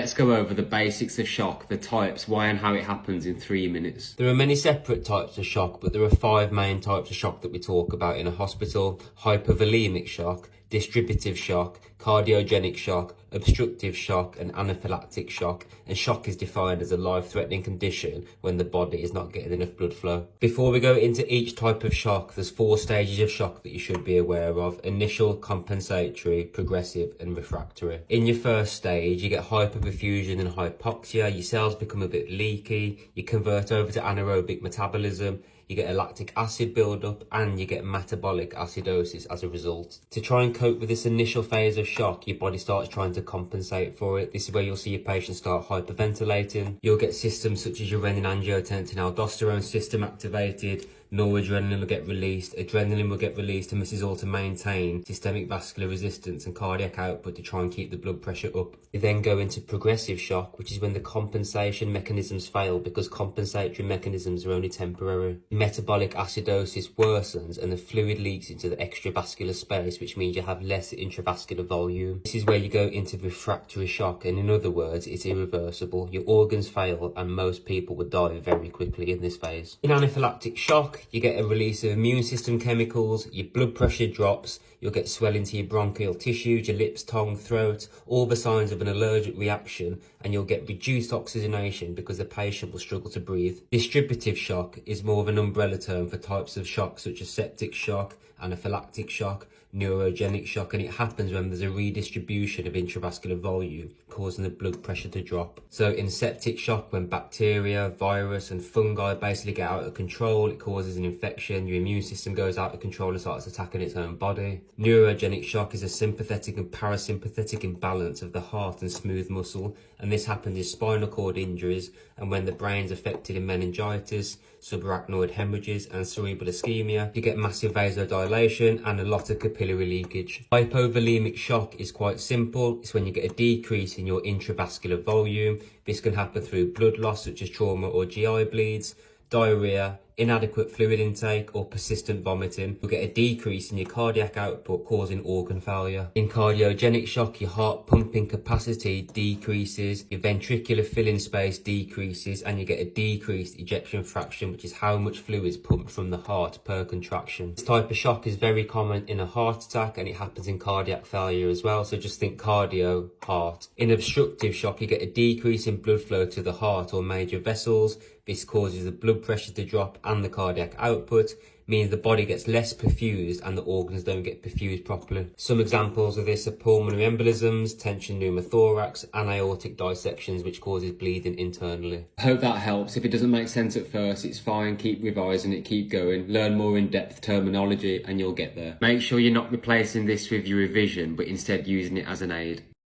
Let's go over the basics of shock, the types, why and how it happens in 3 minutes. There are many separate types of shock, but there are 5 main types of shock that we talk about in a hospital: hypovolemic shock, distributive shock, cardiogenic shock, obstructive shock, and anaphylactic shock. And shock is defined as a life-threatening condition when the body is not getting enough blood flow. Before we go into each type of shock, there's 4 stages of shock that you should be aware of: initial, compensatory, progressive, and refractory. In your first stage, you get hyperperfusion and hypoxia, your cells become a bit leaky, you convert over to anaerobic metabolism, you get a lactic acid buildup, and you get metabolic acidosis as a result. To try and cope with this initial phase of shock, your body starts trying to compensate for it. This is where you'll see your patient start hyperventilating. You'll get systems such as your renin-angiotensin-aldosterone system activated, noradrenaline will get released, adrenaline will get released, and this is all to maintain systemic vascular resistance and cardiac output to try and keep the blood pressure up. You then go into progressive shock, which is when the compensation mechanisms fail because compensatory mechanisms are only temporary. Metabolic acidosis worsens and the fluid leaks into the extravascular space, which means you have less intravascular volume. This is where you go into refractory shock, and in other words, it's irreversible. Your organs fail and most people would die very quickly in this phase. In anaphylactic shock, you get a release of immune system chemicals, your blood pressure drops, you'll get swelling to your bronchial tissues, your lips, tongue, throat, all the signs of an allergic reaction, and you'll get reduced oxygenation because the patient will struggle to breathe. Distributive shock is more of an umbrella term for types of shock such as septic shock, anaphylactic shock, neurogenic shock, and it happens when there's a redistribution of intravascular volume causing the blood pressure to drop. So in septic shock, when bacteria, virus and fungi basically get out of control, it causes an infection, your immune system goes out of control and starts attacking its own body. Neurogenic shock is a sympathetic and parasympathetic imbalance of the heart and smooth muscle, and this happens in spinal cord injuries and when the brain's affected in meningitis, subarachnoid hemorrhages and cerebral ischemia. You get massive vasodilation and a lot of capillary leakage. Hypovolemic shock is quite simple. It's when you get a decrease in your intravascular volume. This can happen through blood loss such as trauma or GI bleeds, diarrhea, inadequate fluid intake or persistent vomiting. You'll get a decrease in your cardiac output causing organ failure. In cardiogenic shock, your heart pumping capacity decreases, your ventricular filling space decreases, and you get a decreased ejection fraction, which is how much fluid is pumped from the heart per contraction. This type of shock is very common in a heart attack and it happens in cardiac failure as well, so just think cardio, heart. In obstructive shock, you get a decrease in blood flow to the heart or major vessels. This causes the blood pressure to drop and the cardiac output, means the body gets less perfused and the organs don't get perfused properly. Some examples of this are pulmonary embolisms, tension pneumothorax, and aortic dissections, which causes bleeding internally. I hope that helps. If it doesn't make sense at first, it's fine. Keep revising it, keep going. Learn more in-depth terminology and you'll get there. Make sure you're not replacing this with your revision, but instead using it as an aid.